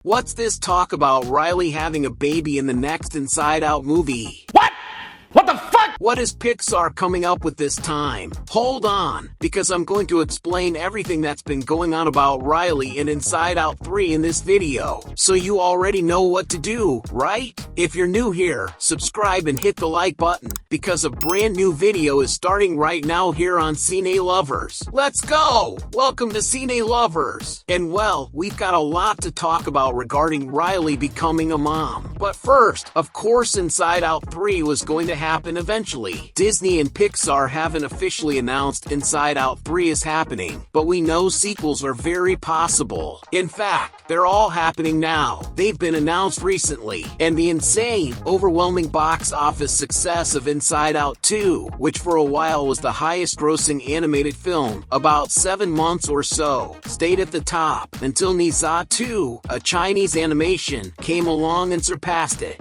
What's this talk about Riley having a baby in the next Inside Out movie? What? What the fuck? What is Pixar coming up with this time? Hold on, because I'm going to explain everything that's been going on about Riley in Inside Out 3 in this video, so you already know what to do, right? If you're new here, subscribe and hit the like button, because a brand new video is starting right now here on Cine Lovers. Let's go! Welcome to Cine Lovers! And well, we've got a lot to talk about regarding Riley becoming a mom. But first, of course Inside Out 3 was going to happen eventually. Disney and Pixar haven't officially announced Inside Out 3 is happening, but we know sequels are very possible. In fact, they're all happening now. They've been announced recently, and the insane, overwhelming box office success of Inside Out 2, which for a while was the highest grossing animated film, about 7 months or so, stayed at the top, until Niza 2, a Chinese animation, came along and surpassed it.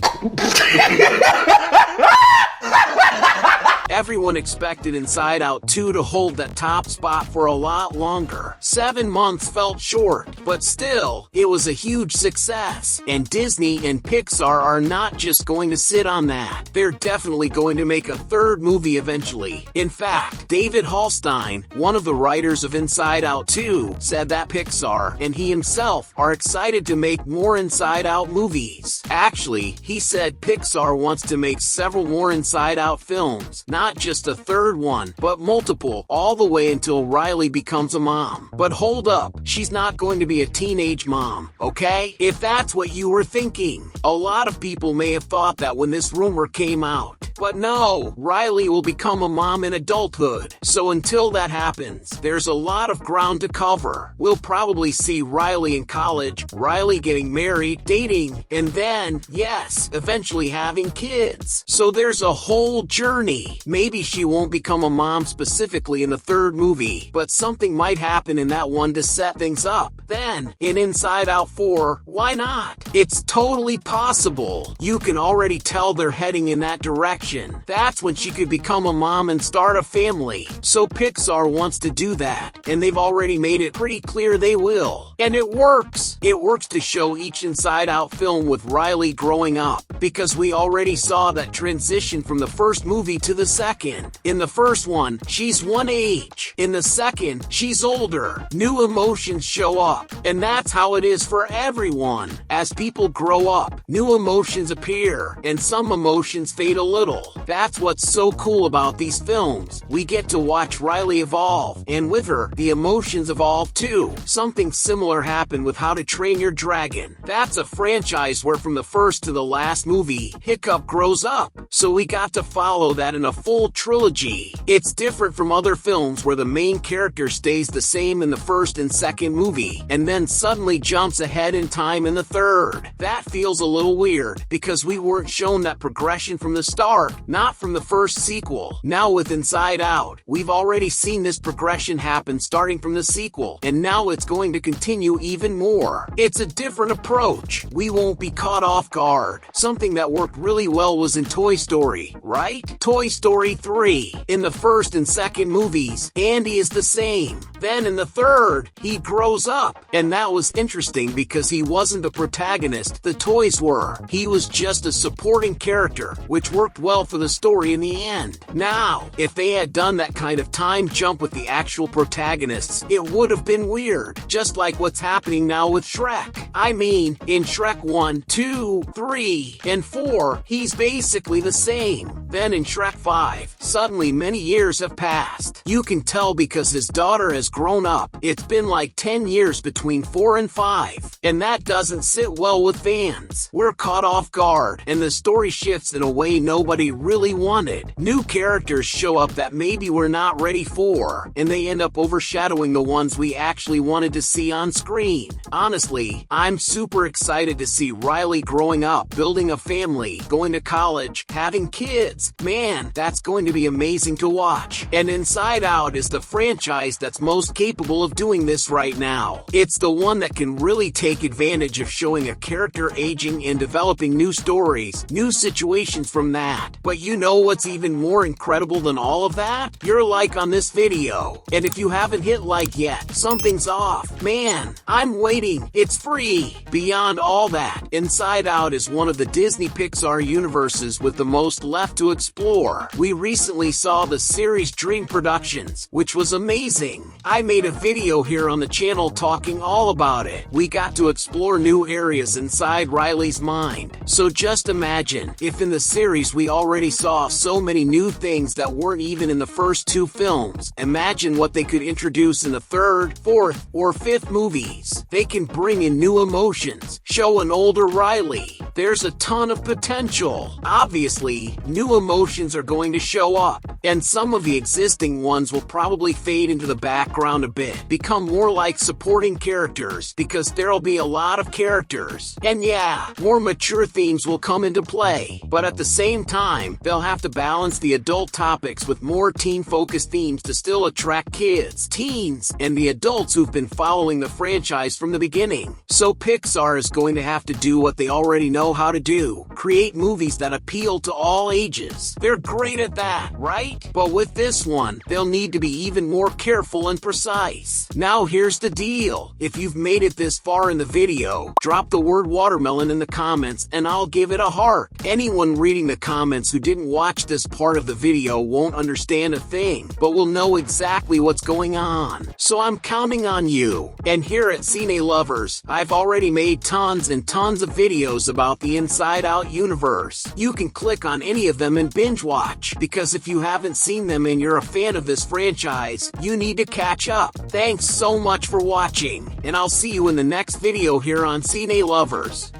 Everyone expected Inside Out 2 to hold that top spot for a lot longer. 7 months felt short, but still, it was a huge success. And Disney and Pixar are not just going to sit on that. They're definitely going to make a third movie eventually. In fact, David Hallstein, one of the writers of Inside Out 2, said that Pixar and he himself are excited to make more Inside Out movies. Actually, he said Pixar wants to make several more Inside Out films. Not just a third one, but multiple, all the way until Riley becomes a mom. But hold up, she's not going to be a teenage mom, okay? If that's what you were thinking. A lot of people may have thought that when this rumor came out. But no, Riley will become a mom in adulthood. So until that happens, there's a lot of ground to cover. We'll probably see Riley in college, Riley getting married, dating, and then, yes, eventually having kids. So there's a whole journey. Maybe she won't become a mom specifically in the third movie, but something might happen in that one to set things up. Then, in Inside Out 4, why not? It's totally possible. You can already tell they're heading in that direction. That's when she could become a mom and start a family. So Pixar wants to do that, and they've already made it pretty clear they will. And it works. It works to show each Inside Out film with Riley growing up, because we already saw that transition from the first movie to the second. In the first one, she's one age. In the second, she's older. New emotions show up, and that's how it is for everyone. As people grow up, new emotions appear, and some emotions fade a little. That's what's so cool about these films. We get to watch Riley evolve, and with her, the emotions evolve too. Something similar happened with How to Train Your Dragon. That's a franchise where from the first to the last movie, Hiccup grows up. So we got to follow that in a full trilogy. It's different from other films where the main character stays the same in the first and second movie, and then suddenly jumps ahead in time in the third. That feels a little weird, because we weren't shown that progression from the start. Not from the first sequel. Now with Inside Out, we've already seen this progression happen starting from the sequel, and now it's going to continue even more. It's a different approach. We won't be caught off guard. Something that worked really well was in Toy Story, right? Toy Story 3. In the first and second movies, Andy is the same. Then in the third, he grows up. And that was interesting because he wasn't the protagonist, the toys were. He was just a supporting character, which worked well for the story in the end. Now, if they had done that kind of time jump with the actual protagonists, it would have been weird, just like what's happening now with Shrek. I mean, in Shrek 1, 2, 3, and 4, he's basically the same. Then in Shrek 5, suddenly many years have passed. You can tell because his daughter has grown up. It's been like 10 years between 4 and 5, and that doesn't sit well with fans. We're caught off guard, and the story shifts in a way nobody really wanted. New characters show up that maybe we're not ready for, and they end up overshadowing the ones we actually wanted to see on screen. Honestly, I'm super excited to see Riley growing up, building a family, going to college, having kids. Man, that's going to be amazing to watch. And Inside Out is the franchise that's most capable of doing this right now. It's the one that can really take advantage of showing a character aging and developing new stories, new situations from that. that. But you know what's even more incredible than all of that? Your like on this video. And if you haven't hit like yet, something's off. Man, I'm waiting. It's free. Beyond all that, Inside Out is one of the Disney Pixar universes with the most left to explore. We recently saw the series Dream Productions, which was amazing. I made a video here on the channel talking all about it. We got to explore new areas inside Riley's mind. So just imagine, if in the series we already saw so many new things that weren't even in the first two films, imagine what they could introduce in the third, fourth, or fifth movies. They can bring in new emotions, show an older Riley. There's a ton of potential. Obviously, new emotions are going to show up, and some of the existing ones will probably fade into the background a bit, become more like supporting characters, because there'll be a lot of characters. And yeah, more mature themes will come into play, but at the same time, they'll have to balance the adult topics with more teen-focused themes to still attract kids, teens, and the adults who've been following the franchise from the beginning. So Pixar is going to have to do what they already know how to do: create movies that appeal to all ages. They're great at that, right? But with this one, they'll need to be even more careful and precise. Now here's the deal. If you've made it this far in the video, drop the word watermelon in the comments and I'll give it a heart. Anyone reading the comments who didn't watch this part of the video won't understand a thing, but will know exactly what's going on. So I'm counting on you. And here at Cine Lovers, I've already made tons and tons of videos about the Inside Out universe. You can click on any of them and binge watch, because if you haven't seen them and you're a fan of this franchise, you need to catch up. Thanks so much for watching, and I'll see you in the next video here on Cine Lovers.